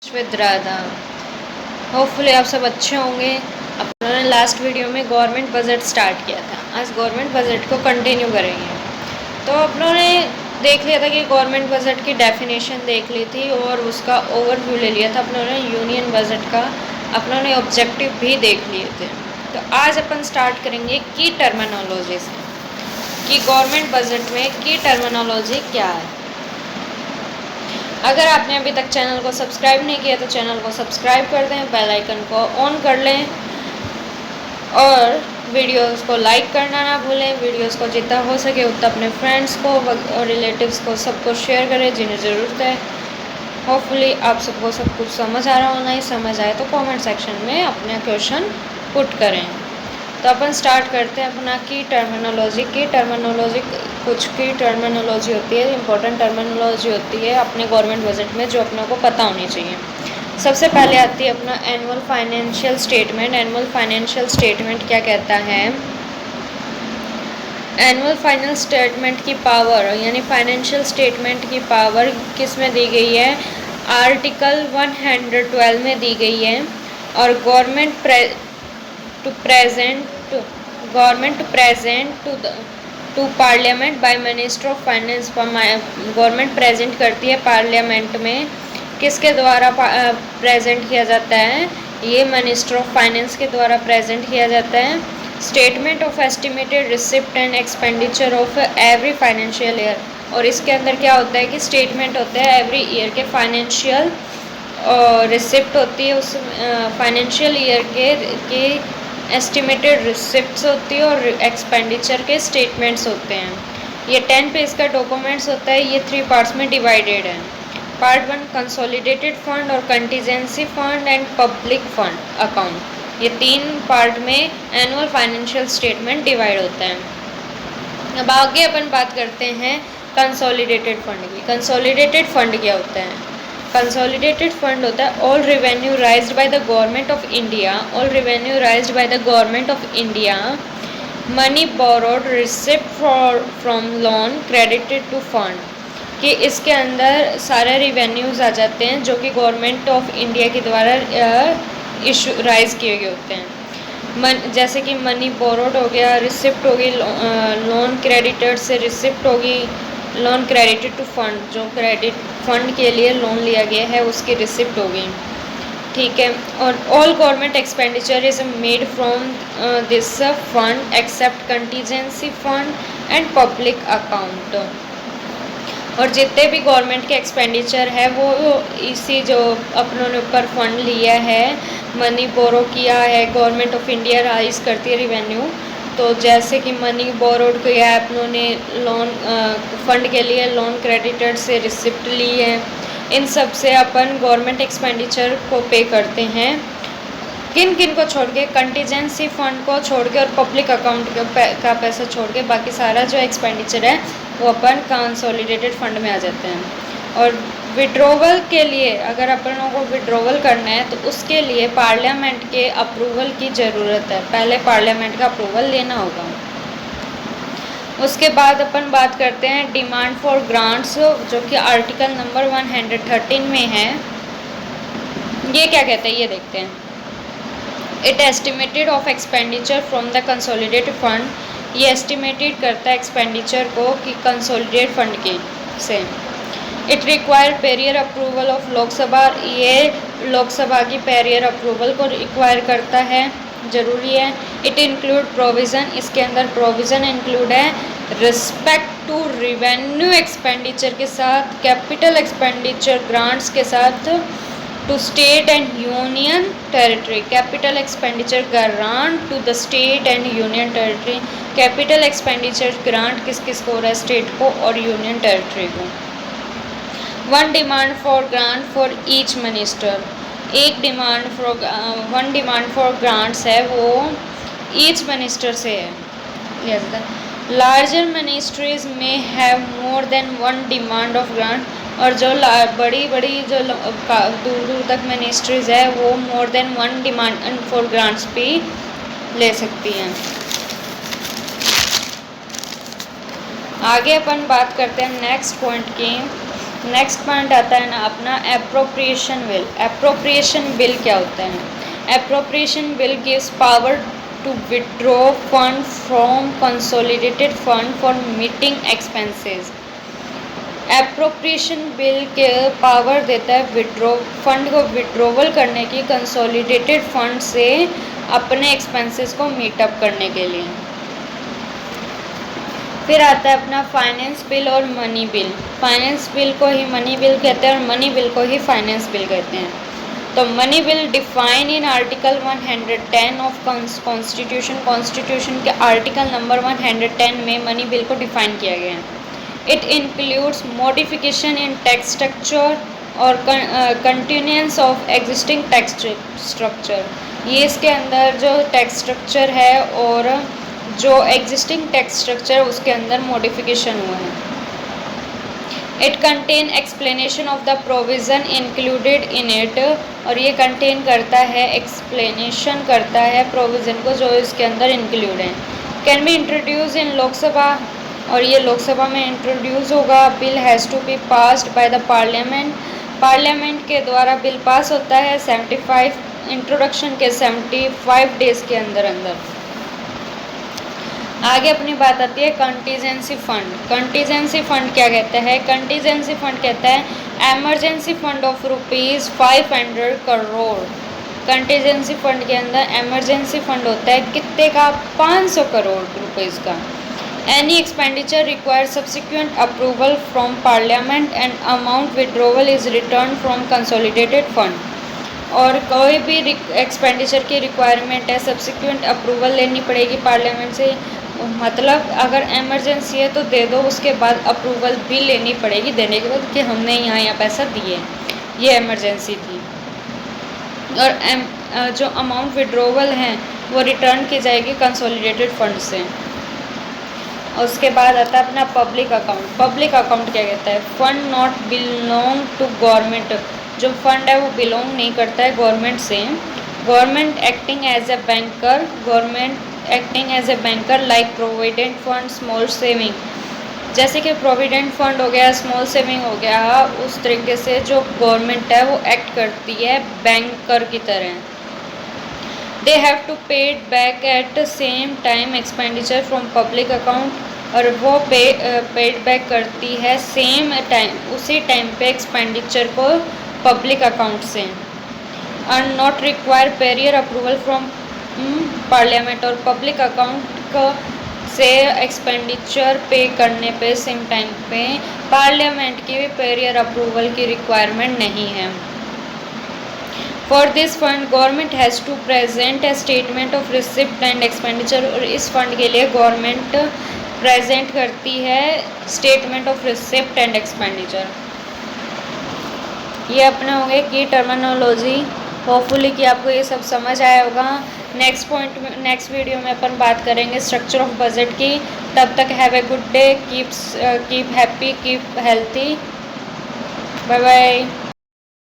With Radha. Hopefully आप सब अच्छे होंगे। अपन ने लास्ट वीडियो में गवर्नमेंट बजट स्टार्ट किया था। आज गवर्नमेंट बजट को कंटिन्यू करेंगे। तो अपनों ने देख लिया था कि गवर्नमेंट बजट की डेफिनेशन देख ली थी और उसका ओवरव्यू ले लिया था अपनों ने यूनियन बजट का। अपनों ने ऑब्जेक्टिव भी देख लिए थे। तो आज अपन स्टार्ट करेंगे की टर्मिनोलॉजी से कि गवर्नमेंट बजट में की टर्मिनोलॉजी क्या है। अगर आपने अभी तक चैनल को सब्सक्राइब नहीं किया तो चैनल को सब्सक्राइब कर दें, बेल आइकन को ऑन कर लें और वीडियोस को लाइक करना ना भूलें। वीडियोस को जितना हो सके उतना अपने फ्रेंड्स को और रिलेटिव्स को सबको शेयर करें जिन्हें ज़रूरत है। होपफुली आप सबको सब कुछ समझ आ रहा हो, नहीं समझ आए तो कमेंट सेक्शन में अपना क्वेश्चन पुट करें। तो अपन स्टार्ट करते हैं अपना की टर्मिनोलॉजी। की टर्मिनोलॉजी कुछ की टर्मिनोलॉजी होती है, इंपॉर्टेंट टर्मिनोलॉजी होती है अपने गवर्नमेंट बजट में जो अपने को पता होनी चाहिए। सबसे पहले आती है अपना annual financial statement. Annual financial statement क्या कहता है? एनुअल फाइनल स्टेटमेंट की पावर यानी फाइनेंशियल स्टेटमेंट की पावर किस में दी गई है? आर्टिकल 112 में दी गई है। और government to present to parliament by minister of finance. Government present करती है पार्लियामेंट में। किसके द्वारा प्रेजेंट किया जाता है? ये मिनिस्टर ऑफ फाइनेंस के द्वारा प्रेजेंट किया जाता है। Statement of estimated receipt and expenditure of every financial year. और इसके अंदर क्या होता है कि स्टेटमेंट होता है एवरी ईयर के फाइनेंशियल रिसिप्ट होती है उस फाइनेंशियल ईयर के एस्टिमेटेड रिसिप्ट्स होती है और एक्सपेंडिचर के स्टेटमेंट्स होते हैं। ये 10 पेज का डॉक्यूमेंट्स होता है। ये 3 पार्ट्स में डिवाइडेड है। पार्ट 1 कंसोलिडेटेड फंड और contingency fund and public fund account. ये 3 पार्ट में एनुअल फाइनेंशियल स्टेटमेंट डिवाइड होता है। अब आगे अपन बात करते हैं कंसोलिडेटेड फंड की। कंसोलिडेटेड फंड क्या होता है? कंसोलिडेटेड फंड होता है all revenue raised by the government of India. All revenue raised by the government of India, money borrowed, receipt from loan, credited to fund. कि इसके अंदर सारे रिवेन्यूज़ आ जाते हैं जो कि गवर्नमेंट ऑफ इंडिया के द्वारा इशू राइज किए गए होते हैं। जैसे कि मनी बोरोड हो गया, रिसिप्ट होगी लोन क्रेडिटर से रिसिप्ट होगी, लोन क्रेडिटेड टू फंड जो क्रेडिट फंड के लिए लोन लिया गया है उसकी रिसिप्ट होगी। ठीक है। और all government expenditure is made from this fund except contingency fund and public account. और जितने भी गवर्नमेंट के एक्सपेंडिचर है वो इसी जो अपनों ने ऊपर फंड लिया है, मनी बोरो किया है, गवर्नमेंट ऑफ इंडिया राइज करती है रिवेन्यू। तो जैसे कि मनी बोरोड किया है अपनों ने लोन फंड के लिए, लोन क्रेडिटर से रिसिप्ट ली है, इन सब से अपन गवर्नमेंट एक्सपेंडिचर को पे करते हैं। किन किन को छोड़ के? कंटीजेंसी फंड को छोड़ के और पब्लिक अकाउंट का पैसा छोड़ के बाकी सारा जो एक्सपेंडिचर है वो अपन कंसोलिडेटेड फंड में आ जाते हैं। और विड्रोवल के लिए अगर अपन को विड्रोवल करना है तो उसके लिए पार्लियामेंट के अप्रूवल की ज़रूरत है। पहले पार्लियामेंट का अप्रूवल लेना होगा। उसके बाद अपन बात करते हैं डिमांड फॉर ग्रांट्स जो कि आर्टिकल नंबर 113 में है। ये क्या कहते हैं ये देखते हैं। It estimated of expenditure from the consolidated fund. ये एस्टिमेटेड करता है एक्सपेंडिचर को कि कंसोलिडेटेड फंड के से। It require prior approval of Lok Sabha. ये लोकसभा की पेरियर अप्रूवल को रिक्वायर करता है, ज़रूरी है। It include provision. इसके अंदर प्रोविज़न इंक्लूड है रिस्पेक्ट टू रिवेन्यू एक्सपेंडिचर के साथ, कैपिटल एक्सपेंडिचर ग्रांट्स के साथ to state and union territory. Capital expenditure grant to the state and union territory. Capital expenditure grant किस किस को हो रहा है? स्टेट को और यूनियन टेरिटरी को। One demand for grant for each minister. एक demand for one demand for grants है वो ईच मिनिस्टर से है। लार्जर मिनिस्ट्रीज में have more than one demand of grant. और जो बड़ी बड़ी जो दूर दूर तक मिनिस्ट्रीज है वो more than one demand for grants भी ले सकती हैं। आगे अपन बात करते हैं नेक्स्ट पॉइंट की। नेक्स्ट पॉइंट आता है ना अपना एप्रोप्रिएशन बिल। एप्रोप्रिएशन बिल क्या होता है? Appropriation bill gives power to withdraw fund from consolidated fund for meeting expenses. Appropriation bill के पावर देता है विड्रॉ फंड को विड्रॉवल करने की कंसोलिडेटेड फंड से अपने एक्सपेंसेस को मीटअप करने के लिए। फिर आता है अपना फाइनेंस बिल और मनी बिल। फाइनेंस बिल को ही मनी बिल कहते हैं और मनी बिल को ही फाइनेंस बिल कहते हैं। तो money bill define in article 110 of constitution. Constitution के आर्टिकल नंबर 110 में मनी बिल को डिफाइन किया गया है। It includes modification in tax structure और continuance of existing tax structure. ये इसके अंदर जो टैक्स स्ट्रक्चर है और जो एग्जिस्टिंग टैक्स स्ट्रक्चर उसके अंदर मॉडिफिकेशन हुआ है। It contain explanation of the provision included in it. और ये कंटेन करता है एक्सप्लेनेशन करता है प्रोविज़न को जो इसके अंदर इंक्लूड है। Can be introduce in Lok Sabha. और ये लोकसभा में इंट्रोड्यूस होगा। Bill has to be passed by the parliament. Parliament के द्वारा बिल पास होता है 75 इंट्रोडक्शन के 75 डेज़ के अंदर। आगे अपनी बात आती है कंटीजेंसी फंड। कंटीजेंसी फंड क्या कहता है? कंटीजेंसी फंड कहता है emergency fund of ₹500 crore. Contingency fund के अंदर एमरजेंसी फंड होता है कितने का? 500 करोड़ रुपीज़ का। Any expenditure require subsequent approval from parliament and amount withdrawal is return from consolidated fund. और कोई भी एक्सपेंडिचर की रिक्वायरमेंट है सब्सिक्वेंट अप्रूवल लेनी पड़ेगी पार्लियामेंट से। मतलब अगर एमरजेंसी है तो दे दो, उसके बाद अप्रूवल भी लेनी पड़ेगी देने के बाद कि हमने यहाँ पैसा दिए, ये एमरजेंसी थी। और जो अमाउंट विड्रॉवल हैं वो रिटर्न की जाएगी कंसोलिडेटेड फंड से। उसके बाद आता है अपना पब्लिक अकाउंट। पब्लिक अकाउंट क्या कहता है? Fund not belong to government. जो फंड है वो बिलोंग नहीं करता है गवर्नमेंट से। Government acting as a banker. Government acting as a banker like provident fund, small saving. जैसे कि प्रोविडेंट फंड हो गया, स्मॉल सेविंग हो गया, उस तरीके से जो गवर्नमेंट है वो एक्ट करती है बैंकर की तरह। They have to paid back at same time expenditure from public account. और वो पेड बैक करती है सेम टाइम, उसी टाइम पे एक्सपेंडिचर को पब्लिक अकाउंट से। और not require prior approval from parliament. और पब्लिक अकाउंट से एक्सपेंडिचर पे करने पे सेम टाइम पे पार्लियामेंट की भी पेरियर अप्रूवल की रिक्वायरमेंट नहीं है। For this fund government has to present a statement of receipt and expenditure. और इस फंड के लिए गवर्नमेंट प्रेजेंट करती है statement of receipt and expenditure. ये अपने होंगे की टर्मिनोलॉजी। होपफुली कि आपको ये सब समझ आया होगा। नेक्स्ट वीडियो में अपन बात करेंगे स्ट्रक्चर ऑफ बजट की। तब तक have a good day, keep happy, keep healthy, bye bye.